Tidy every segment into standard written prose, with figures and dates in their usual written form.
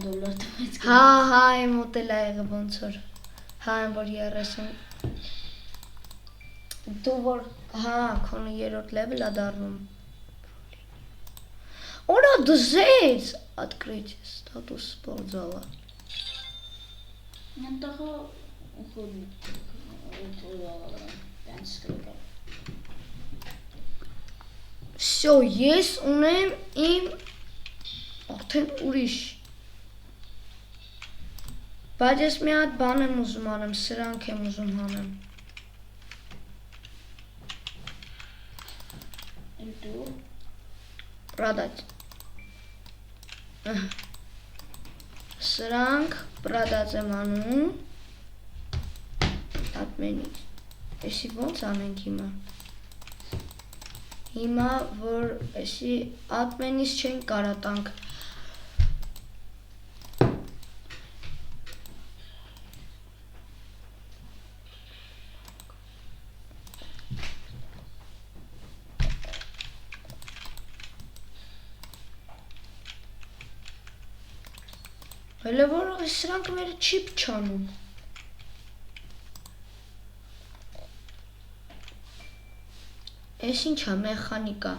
$30 տվեց։ Հա, իմ ուտել է եղել ոնց որ։ Հա, որ 30 Դու որ հա, քոնը 3-րդ level-ա դառնում։ Օրա դզեց, открыть статус спортзала։ Այնտեղը տենց կլկա։ Всё, ես ունեմ իմ արդեն ուրիշ։ Բայց ես մի հատ բան եմ ուզում անեմ, սրանք եմ ուզում հանեմ։ Դու Продать։ Սրանք продать եմ անում։ Admin-ից։ Էսի ոնց անենք հիմա։ Հիմա որ էսի admin-ից չեն կարա տանք։ Հələ որ սրանք մերը չիպ չանում։ Էս ինչա մեխանիկա։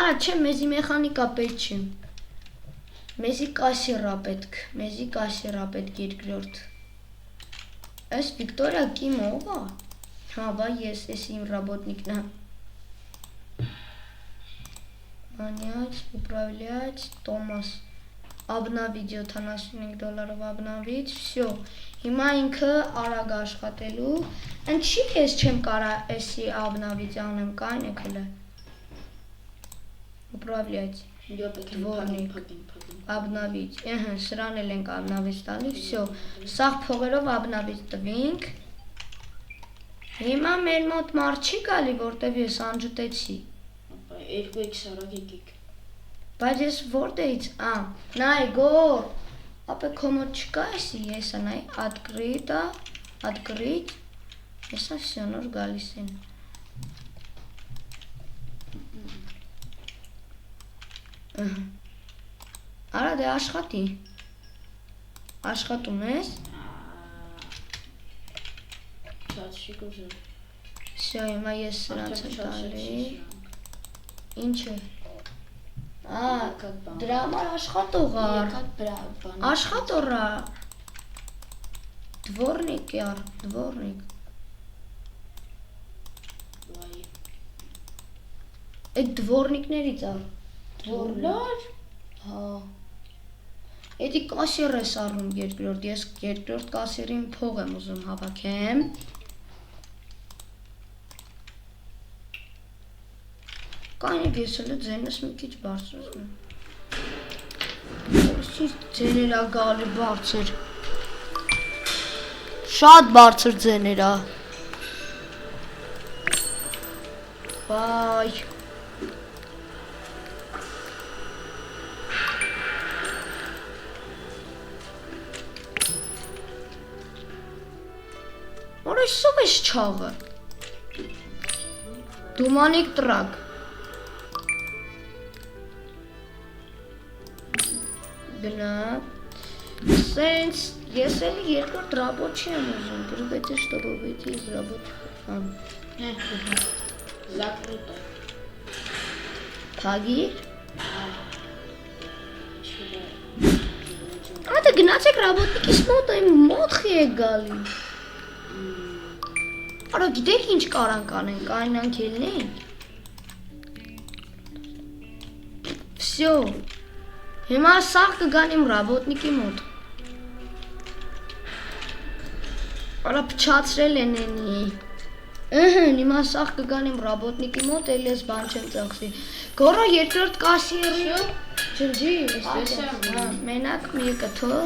Արա չէ, մեզի մեխանիկա պետք չի։ Մեզի կասիրա պետք երկրորդ։ Այս Վիկտորիա կիմը ով է։ Հա, բա ես իմ работникն եմ։ Манять, управлять, Томас։ Обновить $75 обновить, всё։ Հիմա ինքը արագ աշխատելու։ Ինչի՞ ես չեմ կարա էսի обновить անեմ, կայն եք հələ։ Управлять, дворник, обновить։ Ահա, սրան էլ ենք обновить տալի, всё։ Սաղ փողերով обновить տվինք։ Հիմա մեր մոտ մարդ չի գալի, որտեվ ես անջտեցի։ 2x արագ եկեք։ Բայց ես որտեղից, նայ գոր, ապե կոմոդ չկա էսի, եսա նայ, открыть, եսա всё նոր գալիս են։ Արա դե աշխատի, աշխատում ես։ Շատ շիկ ուժը։ Всё, հիմա ես սրանց եմ տալի։ Ինչ է։ Դրա համար աշխատող առ, աշխատորա, դվորնիկ յար, դվորնիկ, այդ դվորնիկներից առ, դվորնար, հա, էդի կասիր ես առնում երկրորդ, ես երկրորդ կասիրին փող եմ ուզում հավաքեմ, Կանիվ ես հələ ձենս մի քիչ բարձրացնում։ Որսից ձեներա գալի բարձր։ Շատ բարձր ձեներա։ Վայ։ Որսով ես չաղը։ Դումանիկ տրակ։ Գնա, սենց, ես էլ երկրորդ ռաբոտ չեմ ուզում, գրբետի շտոբովետի ռաբոտ ան։ Զակրուտը։ Պագիր։ Ատը գնացեք ռաբոտնիկիս մոտ, այն մոտխի է գալի։ Արա գիտեք ինչ կարանք անենք, այնանք ելնենք։ Всё։ Հիմա սաղ կգան իմ ռաբոտնիկի մոտ։ Արա փչացրել են ենի։ Հիմա սաղ կգան իմ ռաբոտնիկի մոտ, էլ ես բան չեմ ծախսի։ Գորո երկրորդ կասիերի։ Ջնջի, մենակ մի կթո։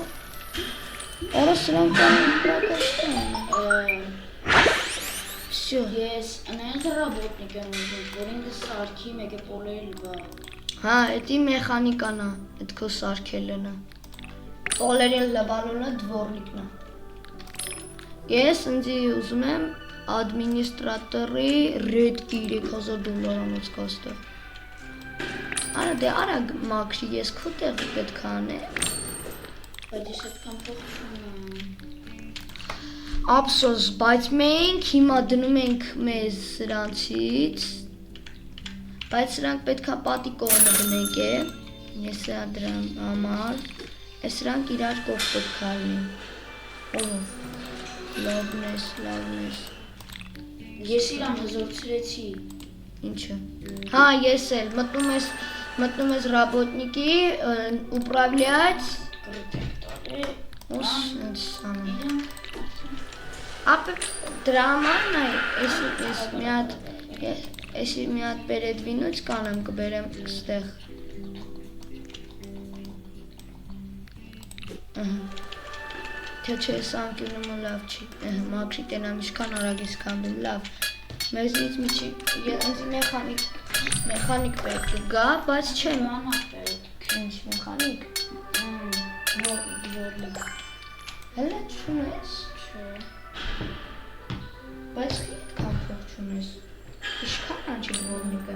Արա սրանք կան պրակաշտան։ Всё, ես անենք ռաբոտնիկ եմ ուզում, որ ինքը սարքի մեկ է պոլել բա։ Հա, էդի մեխանիկան է, էդ քո սարքելն է։ Պոլերին լաբանունը դվորնիկն է։ Ես ինձի ուզում եմ ադմինիստրատորի ռեդկի $3000 ամոց կոստը։ Արա դե արագ մաքրի, ես քո տեղը պետք է անեմ։ Բայց ես այդքան փող չունեմ։ Ափսոս, բայց մենք հիմա դնում ենք մեզ սրանցից, բայց սրանք պետքա պատի կողմը դնենք է, ես սրա դրան համար, է սրանք իրար կողմ պետքա լինեն, ով, լավն ես, Ես իրան հզորցրեցի։ ինչը, հա ես էլ, մտնում ես ռաբոտնիկի, ուպրավլյաց, ուս սանում, ապը դրա համարն այ, էսի մի հատ պերեդվինուց կանեմ կբերեմ ստեղ, թե չէ ես անկյունումը լավ չի, մաքրի տենամ իշքան արագ ես կամբում լավ, մեզնից միջի, ենզի մեխանիկ պետք է գա, բայց չէ, ինչ մեխանիկ, հելը չունես, բայց խիտ կամ փող չունես, իշքան անչի դվորնիկը,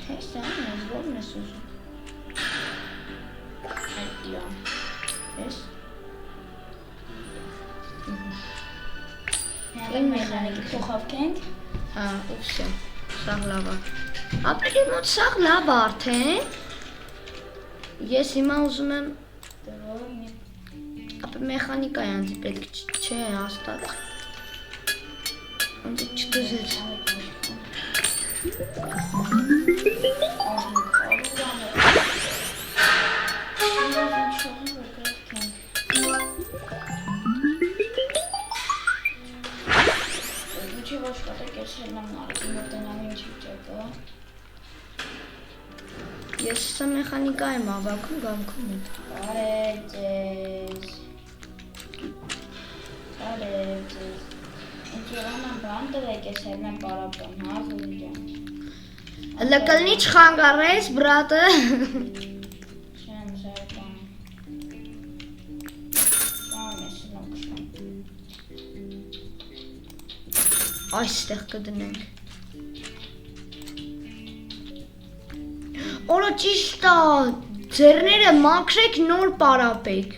հես անես, որն ես ուզում, Այդիան։ ես, Միատակ մեխանիկի փոխավկենք։ հա, ուպսե, սաղ լավա, ապրելի մոտ սաղ լավա արդեն, ես հիմա ուզում եմ, ապը մեխանիկա յանձի պետք չէ, հաստատ, անձի չդզեց, ես սա մեխանիկա եմ ավակում գամքում հետ, Բարև ձեզ, ինձ երանան բան դրեք ես հերնան պարապան, հա, զուրիջան, լկլնի չխանգարես, բրատը, չեն զայրպան, բան ես նոքշան, այստեղ կդնենք, Օրը ճիշտ է, ձեռները մաքրեք նոր պարապեք,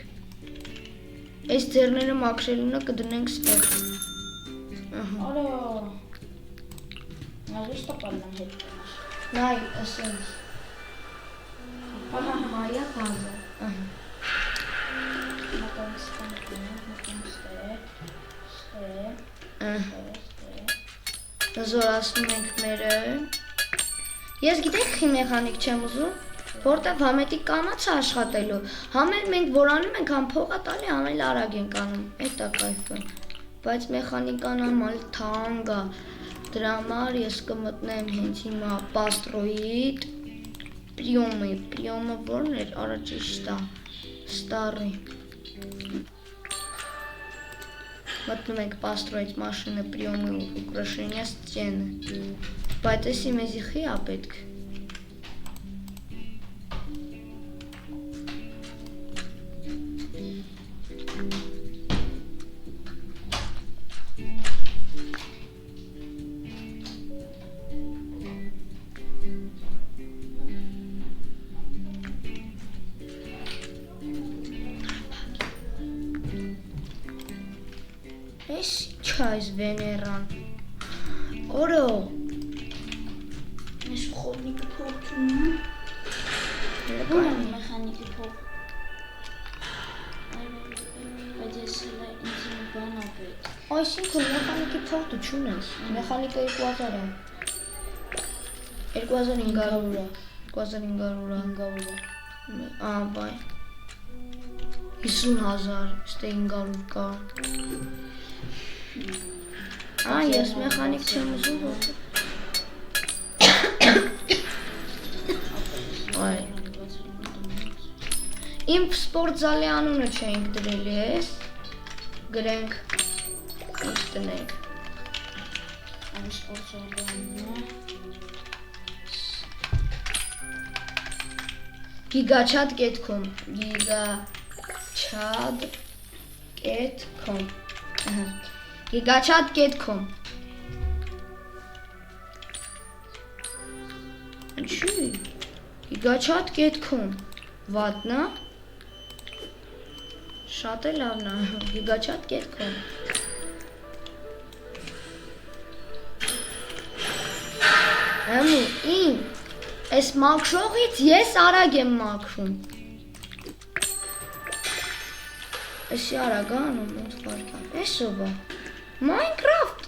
այս ձեռները մաքրելունը կդնենք ստեղ, Ալո, նազիշ տապալնան հետ կնաշ, նայ, ասենց, Ահա Մարիա բազը, ահ, զորացնում ենք մերը, ես գիտեք խի մեխանիկ չեմ ուզում, որտև համետիկ կանաց աշխատելու, համել մենք որանում ենք, համ փողա տալի, համել արագ ենք անում, էտ է կայֆը, բայց մեխանիկան համալ թանգա, դրա համար ես կմտնեմ հենց հիմա պաստրոիդ, պրիոմը որն էր, արա ճիշտ է, ստարի, մտնում ենք պաստրոյից մաշինը պրիոմը ուկրաշենյա ստյենը, բայց էսի մեզի խի ա պետք, Էս ինչ այս վեներան, օրո, ես խորնիկը փող չունեմ, Ո՞ր է մեխանիկի փող, բայց ես հելա ինձ մի բան ապետ, այսինքն մեխանիկի փող դու չունես, մեխանիկը 2000 է, 2500 է, 2500 է, բայ, 50,000, ստե 500 կա, ես մեխանիկ չեմ ուզում որտե Իմ սպորտզալի անունը չենք դրել ես, գրենք, ինչ տնենք, այն սպորտզալի անունը, GigaChat.com, GigaChat.com, Ինչի, Gigachat.com Վատնա Շատ է լավն է Gigachat.com Ամու իմ Այս մաքրողից ես արագ եմ մաքրում Էսի արագ անում ոնց վարկան Էս ով է Minecraft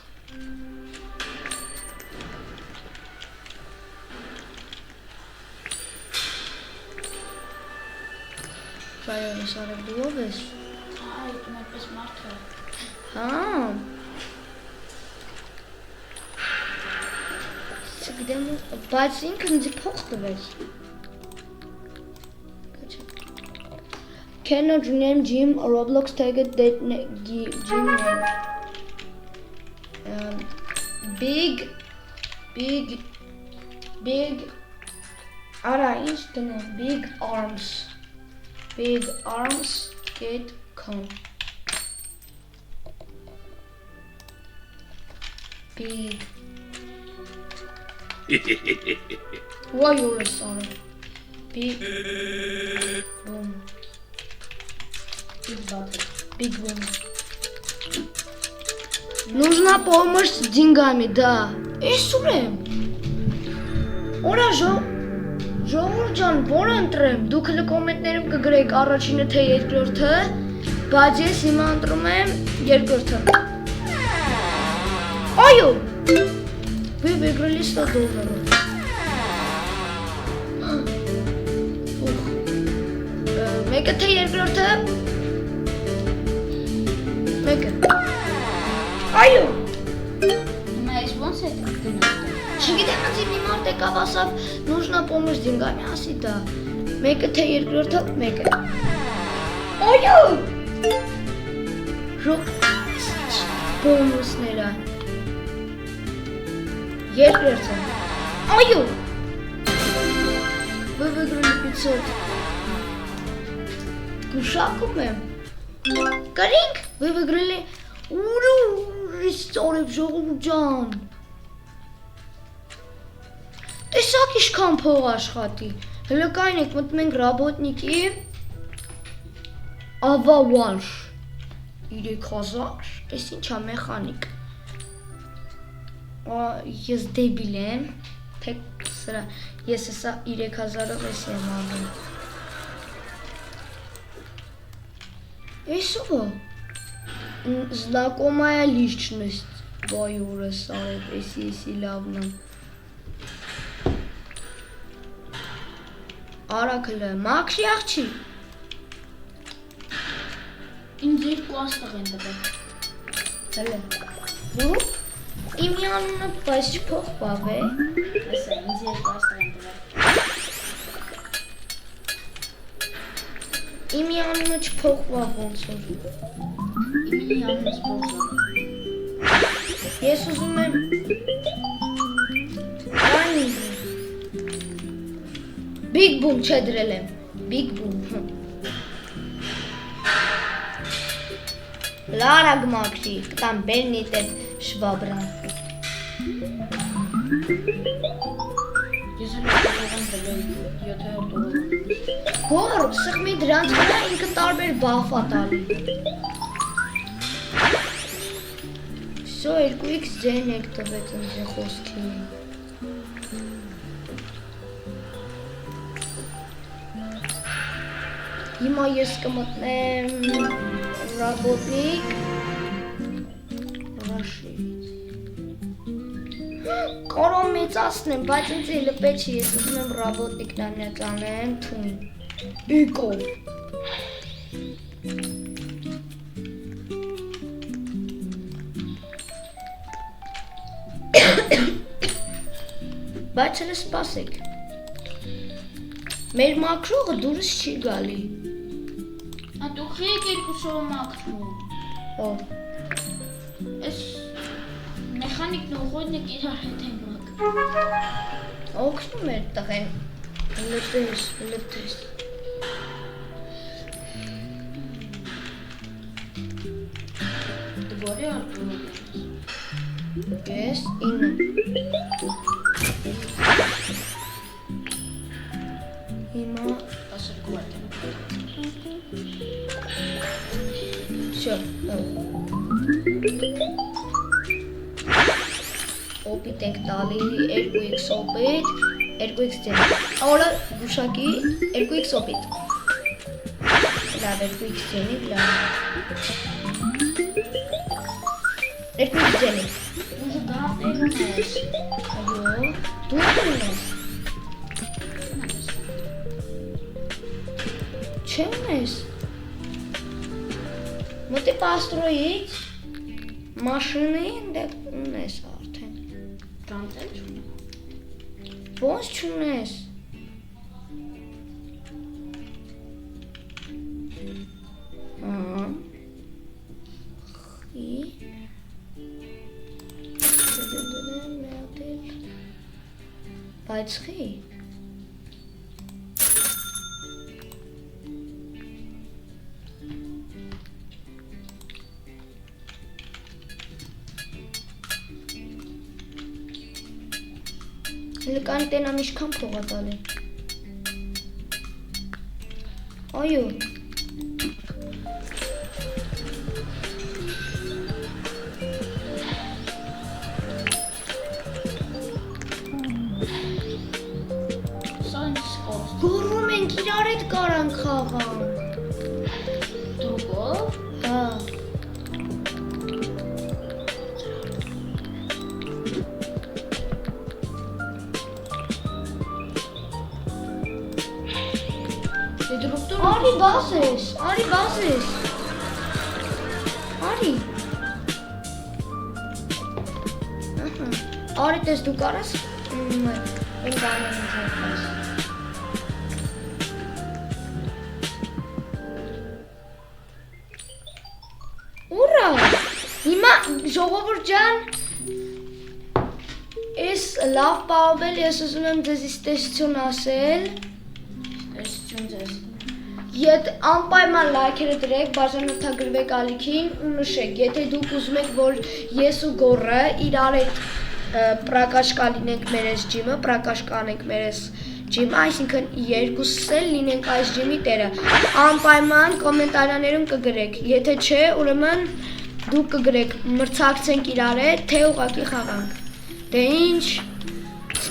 Բայ ես արագ դու ով ես Այ դու մտես մարդ է Հա Գիտեմ, բայց ինքը ինձ փող տվեց Cannot rename gym Roblox tag it that gym name Big Ara ինչ դնեմ Big arms get com Big Why you're sorry? Big boom. Big boom. Нужна помощь с деньгами, да. Эсուրեմ։ Օրա ժողովուրդ ջան, որ ընտրեմ, դուք հենց կոմենտներում կգրեք առաջինը թե երկրորդը, բայց ես հիմա ընտրում եմ երկրորդը։ Այո։ Вы выиграли $100. Մեկը թե երկրորդը։ Մեկը։ Այո։ Հիմա ես ոնց է գնում Չգիտեմ, ինձ մի մարդ եկավ ասավ, нужна помощь с деньгами, ասի դա։ Մեկը թե երկրորդը, մեկը։ Այո։ Բոնուսները։ Երկրորդը։ Այո։ Вы выиграли 500. Գուշակում եմ։ Կարինք, вы выиграли Ուրիշ ժողովուրդ ջան։ Տեսակ իշքան փող աշխատի։ Հələ կային եք մտնում ենք ռաբոտնիկի ավավարշ 3000, ես ինչա մեխանիկ։ Ես դեբիլ եմ, թե սրա, ես հեսա 3000-ով ես եմ անում։ Ես ով է? Знакомая личность, Բայուրը սարետ, եսի լավն եմ։ Արաքլը, մաքրի աղջի։ Ինձ երկու աստղ են տվել Հələ, դու իմի անունը բայց չփող պավ է։ Ասա, ինձ երկու աստղ են տվել Իմի անունը չփող պավ ոնց որ։ Իմի անունս փող Ես ուզում եմ Այն Big boom չէ դրել եմ Big boom Լարագ մաքրի Կտամ բերնիտ էտ շվաբրան Ես հələ տողով եմ տվել 7-րդ տողով Հոր, սխմի դրանց վրա ինքը տարբեր բախ ա տալի Սո 2x ձեն եք տվեց ինձ խոսքի Հիմա ես կմտնեմ ռաբոտնիկ Ռաշից Կարող մեծացնեմ, բայց ինձ էլը պետք չի, ես ուզում եմ ռաբոտնիկն անյացանեմ թույն Իկով Բայց հələ սպասեք Մեր մաքրողը դուրս չի գալի Դուք եք երկուսով մաքրում Ով Ես մեխանիկն ու ուղոդնիկ իրար հետ են մաքրում Օգնում էր տղեն Լտես Դու բարի արդյունք Ես 9 Հիմա 12 վայրկյան։ Всё. Օպիտ ենք տալի 2x օպիտ, 2x դեմ։ Օրը գուշակի 2x օպիտ։ Լավ 2x դեմի, լավ։ 2x դեմի։ Ուժը գարտերում ես։ Այո, դու ունես։ Չէ ունես։ Մոտի պաստրոյից մաշինին դե ունես արդեն։ Գանտեր չունի։ Ոնց չունես։ Ահա։ Խի։ Բայց խի։ Լկանի տենամ իշքան փող ա տալի։ Այո։ Սա ինչ սկորս։ Գոռում ենք իրար հետ կարան խաղանք։ Տրուկով։ Հա։ Արի բացես, արի բացես։ Արի։ Ահա։ Արի տես դու կարաս ընկանեն ձերքաս։ Ուրա։ Հիմա ժողովուրդ ջան, ես լավ պահվել, ես ուզում եմ ձեզ տեսություն ասել։ Տեսություն ձեզ։ Ետ անպայման լայքերը դրեք, բաժանորդագրվեք ալիքին ու նշեք, եթե դուք ուզում եք, որ ես ու գոռը իրար հետ պրակաշկա լինենք մեր այս ջիմը, պրակաշկանենք մեր այս ջիմը, այսինքն երկուսս էլ լինենք այս ջիմի տերը, անպայման կոմենտարյաներում կգրեք, եթե չէ, ուրեմն դուք կգրեք, մրցակցենք իրար հետ, թե ուղղակի խաղանք, դե ինչ,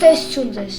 տեսություն ձեզ։